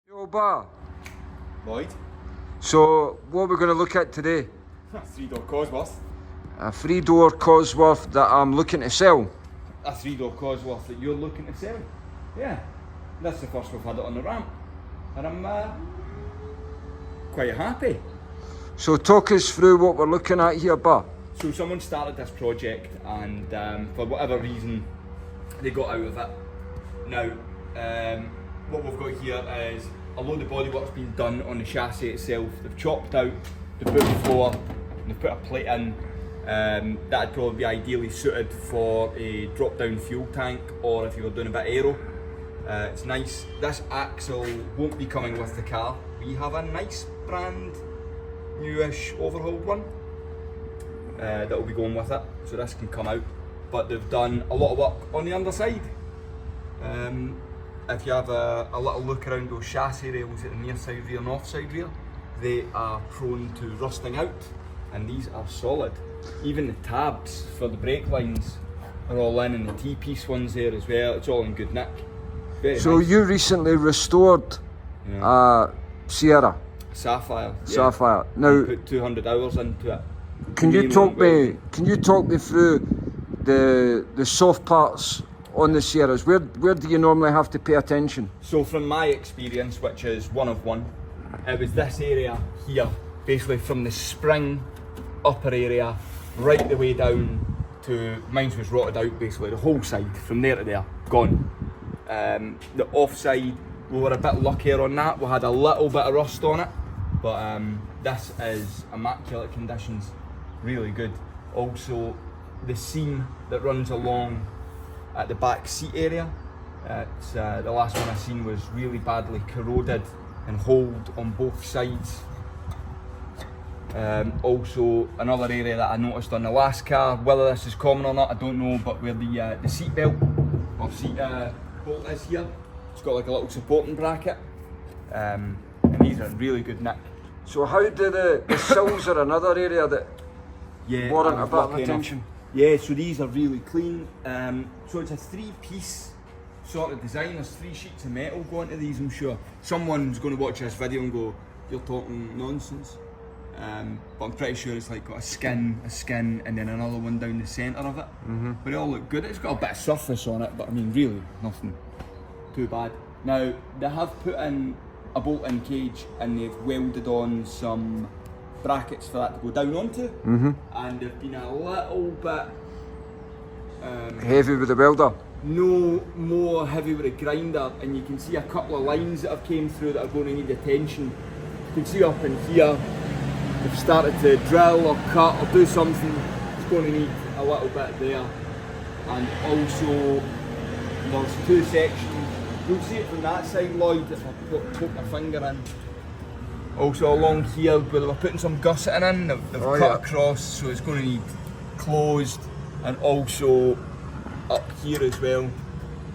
Yo, Bar. Lloyd. So, what we're going to look at today? Three-door Cosworth. A three-door Cosworth that I'm looking to sell. A three-door Cosworth that you're looking to sell. Yeah, that's the first we've had it on the ramp, and I'm quite happy. So, talk us through what we're looking at here, Bar. So someone started this project, and for whatever reason, they got out of it. Now, what we've got here is a load of bodywork's been done on the chassis itself. They've chopped out the boot floor, and they've put a plate in. That'd probably be ideally suited for a drop-down fuel tank, or if you were doing a bit of aero. It's nice. This axle won't be coming with the car. We have a nice brand newish overhauled one that will be going with it, so this can come out. But they've done a lot of work on the underside. If you have a little look around those chassis rails at the near side rear and off side rear, they are prone to rusting out, and these are solid. Even the tabs for the brake lines are all in, and the T-piece ones there as well. It's all in good nick. Very So, nice. you recently restored Sierra. Sapphire. Yeah. Sapphire. Now, Put 200 hours into it. can you Minimum welding. Can you talk me through the soft parts on the Sierras? Where do you normally have to pay attention? So from my experience, which is one of one, it was this area here, basically from the spring upper area right the way down to, mine was rotted out basically, the whole side, from there to there, gone. The offside, we were a bit luckier on that, we had a little bit of rust on it, but this is immaculate conditions, really good. Also, the seam that runs along at the back seat area, it's, the last one I seen was really badly corroded and holed on both sides. Also, another area that I noticed on the last car, whether this is common or not I don't know, but where the seat belt or seat bolt is here, it's got like a little supporting bracket, and these are in really good nick. So, how do the sills are another area that Yeah, warrant I a was bit of lucky enough. attention? Yeah, so these are really clean. So it's a three-piece sort of design. There's 3 sheets of metal going to these, I'm sure. Someone's going to watch this video and go, "You're talking nonsense." But I'm pretty sure it's like got a skin, and then another one down the centre of it. But they all look good. It's got a bit of surface on it, but I mean, really, nothing too bad. Now, they have put in a bolt-in cage, and they've welded on some brackets for that to go down onto, and they've been a little bit Heavy with the welder. no more heavy with a grinder, and you can see a couple of lines that have came through that are going to need attention. You can see up in here they've started to drill or cut or do something. It's going to need a little bit there, and also there's 2 sections. You'll see it from that side, Lloyd, if I poke my finger in. Also along here where they were putting some gusseting in, they've cut across, so it's going to need closed, and also up here as well.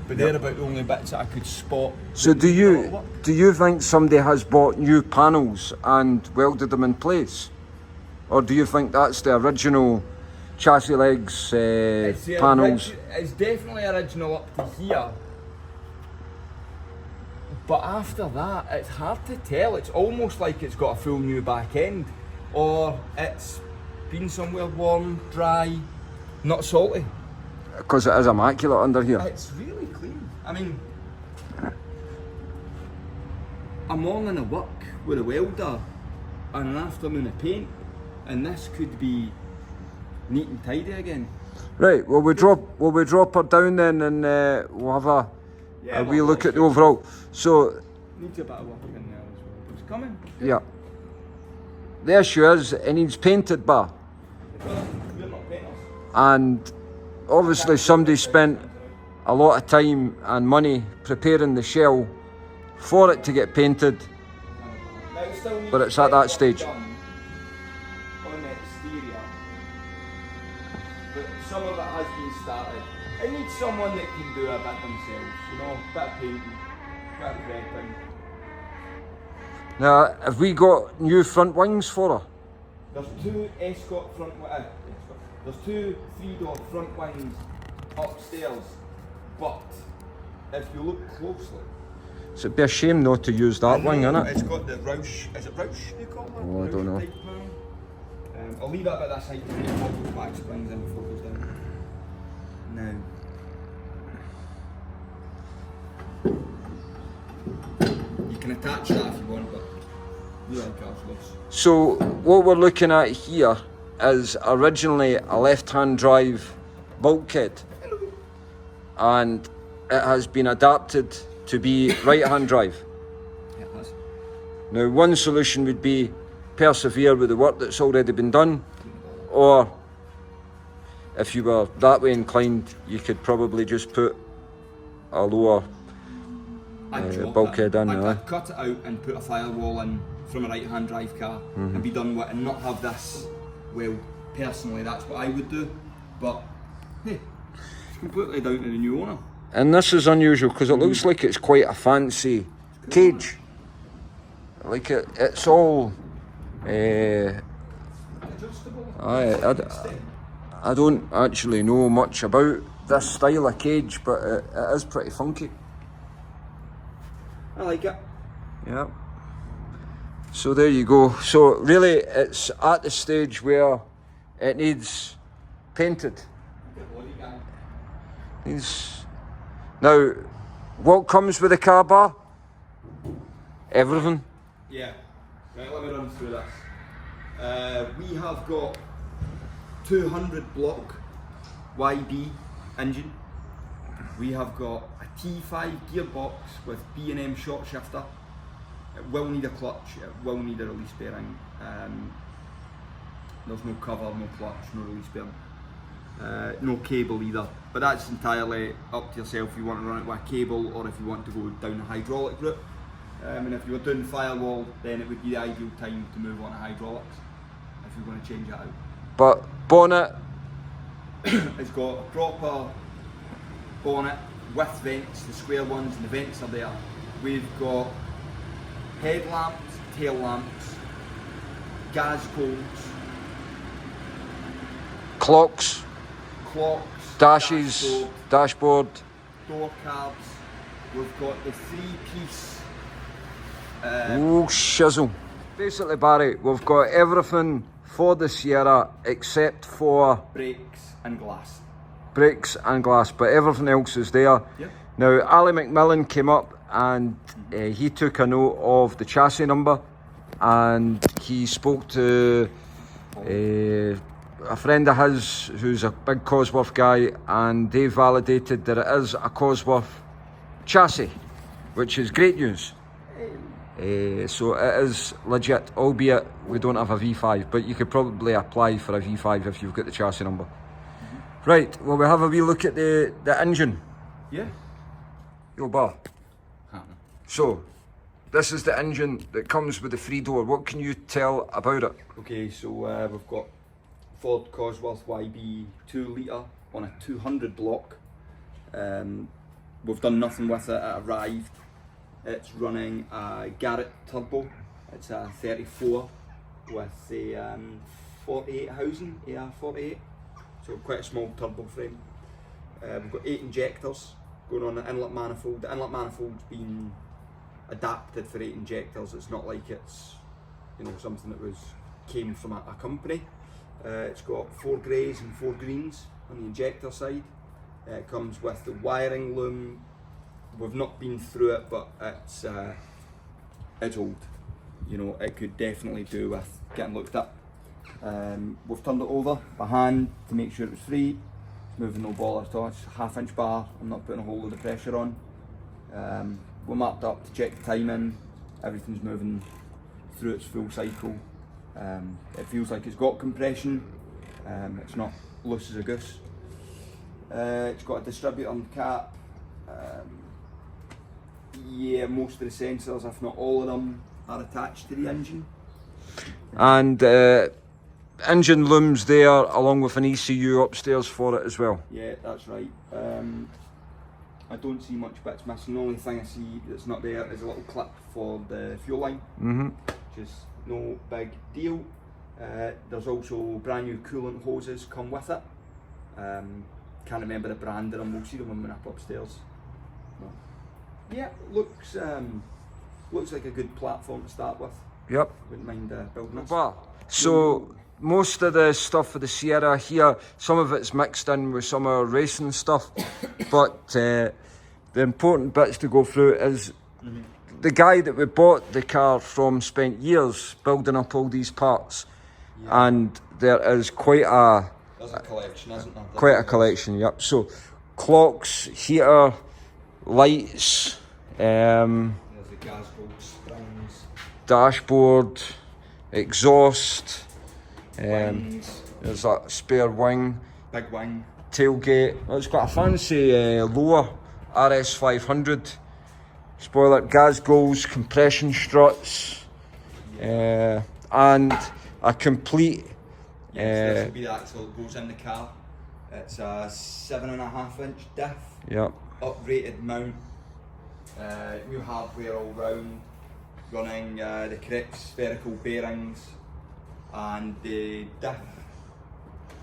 But they're about the only bits that I could spot. So, do you think somebody has bought new panels and welded them in place, or do you think that's the original chassis legs panels? It's definitely original up to here. But after that, it's hard to tell. It's almost like it's got a full new back end, or it's been somewhere warm, dry, not salty. Because it is immaculate under here. It's really clean. I mean, a morning of work with a welder and an afternoon of paint, and this could be neat and tidy again. Right. Will we drop her down then, and we'll have a wee look at the overall. So, Needs a bit of work in there as well. It's coming. yeah. There she is. It needs painted, Bar. We're not painters. And obviously somebody spent a lot of time and money preparing the shell for it to get painted, Now, it still needs but it's at that stage. done on the exterior, but some of it has been started. It needs someone that can do a bit themselves, you know, a bit of painting, bit of prepping. Now, have we got new front wings for her? There's 2 Escort front wings. There's 2 3-door front wings upstairs, but if you look closely, So it'd be a shame not to use that wing, innit? It's got the Roush, is it Roush you call it? Oh, I don't know. I'll leave it a bit this height to get all the back springs in before it goes down. Now, you can attach that if you want, but we like ours loose. So what we're looking at here is originally a left-hand drive bulkhead, and it has been adapted to be right-hand drive. Yeah, it has. Now, one solution would be persevere with the work that's already been done, or if you were that way inclined, you could probably just put a lower bulkhead in. I'd cut it out and put a firewall in from a right-hand drive car and be done with it, and not have this. Well, personally, that's what I would do, but hey, it's completely down to the new owner. And this is unusual because it looks like it's quite a fancy cage. Like it's all. Adjustable. I don't actually know much about this style of cage, but it is pretty funky. I like it. Yeah. So there you go. So really, it's at the stage where it needs painted. Now, what comes with the car bar? Everything. Yeah. Right, let me run through this. We have got 200 block YB engine. We have got a T5 gearbox with B&M short shifter. It will need a clutch, it will need a release bearing. There's no cover, no clutch, no release bearing. No cable either, but that's entirely up to yourself if you want to run it with a cable or if you want to go down the hydraulic route. And if you were doing the firewall, then it would be the ideal time to move on to hydraulics if you're going to change it out. But bonnet, It's got a proper bonnet with vents, the square ones, and the vents are there. We've got headlamps, tail lamps, gas codes, clocks, dashes, dashboard. door cabs. We've got the three-piece. Oh, shizzle. Basically, Barry, we've got everything for the Sierra except for Brakes and glass. brakes and glass, but everything else is there. Yep. Now, Ali McMillan came up and he took a note of the chassis number, and he spoke to a friend of his who's a big Cosworth guy, and they validated that it is a Cosworth chassis, which is great news. So it is legit, albeit we don't have a V5, but you could probably apply for a V5 if you've got the chassis number. Right, well, we have a wee look at the engine. Yeah. Yo, Bar. So, this is the engine that comes with the 3-door. What can you tell about it? Okay, so we've got Ford Cosworth YB 2 litre on a 200 block. We've done nothing with it, it arrived. It's running a Garrett turbo. It's a 34 with a 48 housing, AR48. So quite a small turbo frame. We've got 8 injectors going on the inlet manifold. The inlet manifold's been adapted for 8 injectors. It's not like it's, you know, something that came from a company. It's got 4 greys and 4 greens on the injector side. It comes with the wiring loom. We've not been through it, but it's old. You know, it could definitely do with getting looked at. We've turned it over by hand to make sure it was free. It's moving no bother at all. It's a 1/2 bar. I'm not putting a whole load of pressure on. We're mapped up to check the timing. Everything's moving through its full cycle. It feels like it's got compression. It's not loose as a goose. It's got a distributor on the cap. Yeah, most of the sensors, if not all of them, are attached to the engine. And engine looms there, along with an ECU upstairs for it as well. Yeah, that's right. I don't see much bits missing. The only thing I see that's not there is a little clip for the fuel line, which is no big deal. There's also brand new coolant hoses come with it. Can't remember the brand of them. We'll see them when we're up upstairs. Yeah, looks like a good platform to start with. Yep. Wouldn't mind building this. Wow. So most of the stuff for the Sierra here, some of it's mixed in with some of our racing stuff, but the important bits to go through is the guy that we bought the car from spent years building up all these parts, and there is quite a collection, isn't there? Quite a collection. Yep. So clocks, heater, lights, There's the gas gold springs, dashboard, exhaust, wings, there's that spare wing, big wing, tailgate. Oh, it's got a fancy lower RS500 spoiler, gas goals, compression struts, and a complete. This would be the axle that goes in the car. It's a 7.5-inch diff. Yeah. Uprated mount. New hardware all round. Running the correct spherical bearings, and the diff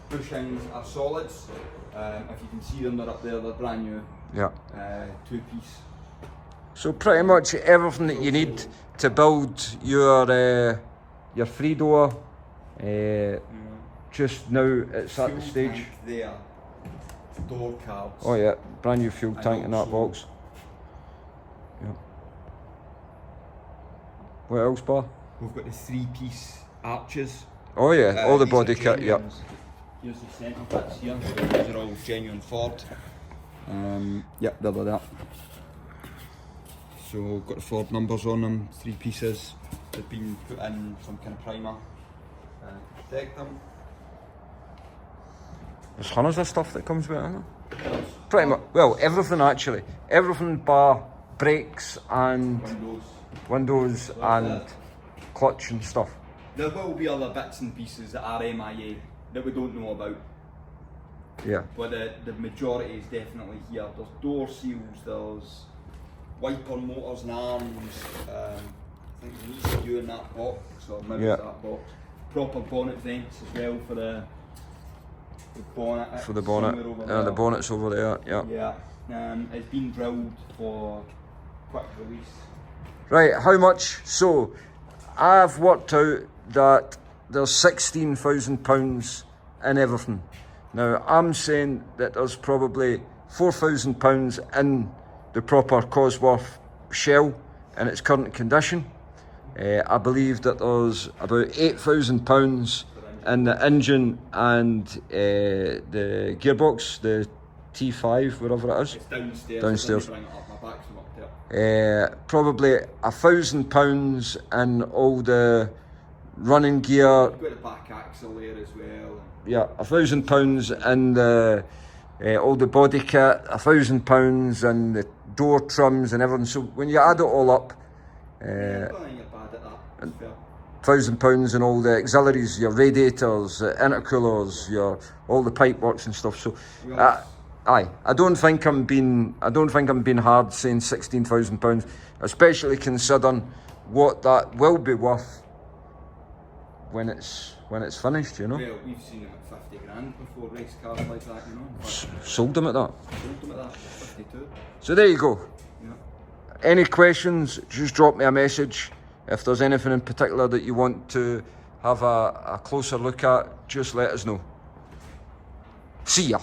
bushings are solids. If you can see them, they're up there. They're brand new. Yeah. 2-piece. So pretty much everything that you need to build your 3-door. Just now it's at the stage. Tank there. Door cards. Oh yeah, brand new fuel And tank in that also- box. Yeah. What else, Bar? We've got the 3-piece arches. Oh yeah, all the These are body kit. Yep. genuines. Here's the centre bits here. These are all genuine Ford. Yep, they're like that. So got the Ford numbers on them. 3 pieces. They've been put in some kind of primer to protect them. There's hundreds of stuff that comes with it, isn't there? Pretty much. Well, everything actually. Everything bar brakes and windows and clutch and stuff. There will be other bits and pieces that are MIA that we don't know about. Yeah. But the majority is definitely here. There's door seals, there's wiper motors and arms. I think there's ECU in that box, or maybe Yeah. it's that box. Proper bonnet vents as well for the bonnet. For the bonnet. Somewhere over The there. bonnet's over there. Yeah. Yeah. It's been drilled for quick release. Right. How much? So, I've worked out that there's £16,000 in everything. Now I'm saying that there's probably £4,000 in the proper Cosworth shell in its current condition. I believe that there's about £8,000 in the engine and the gearbox, the T5, whatever it is. It's downstairs. Downstairs. Let me bring it up. My back's from up there. Probably £1,000 in all the running gear. We've got the back axle there as well. Yeah, £1,000 in the all the body kit, £1,000 in the door trims and everything. So when you add it all up, I don't think you're bad at that. It's fair. £1,000 in all the auxiliaries, your radiators, intercoolers, your all the pipe works and stuff. So, aye, I don't think I'm being hard saying £16,000, especially considering what that will be worth when it's finished. You know, Well, we've seen them at 50 grand before race cars like that, you know. sold them at that. Sold them at that, 52. So there you go. Yeah. Any questions? Just drop me a message. If there's anything in particular that you want to have a closer look at, just let us know. See ya.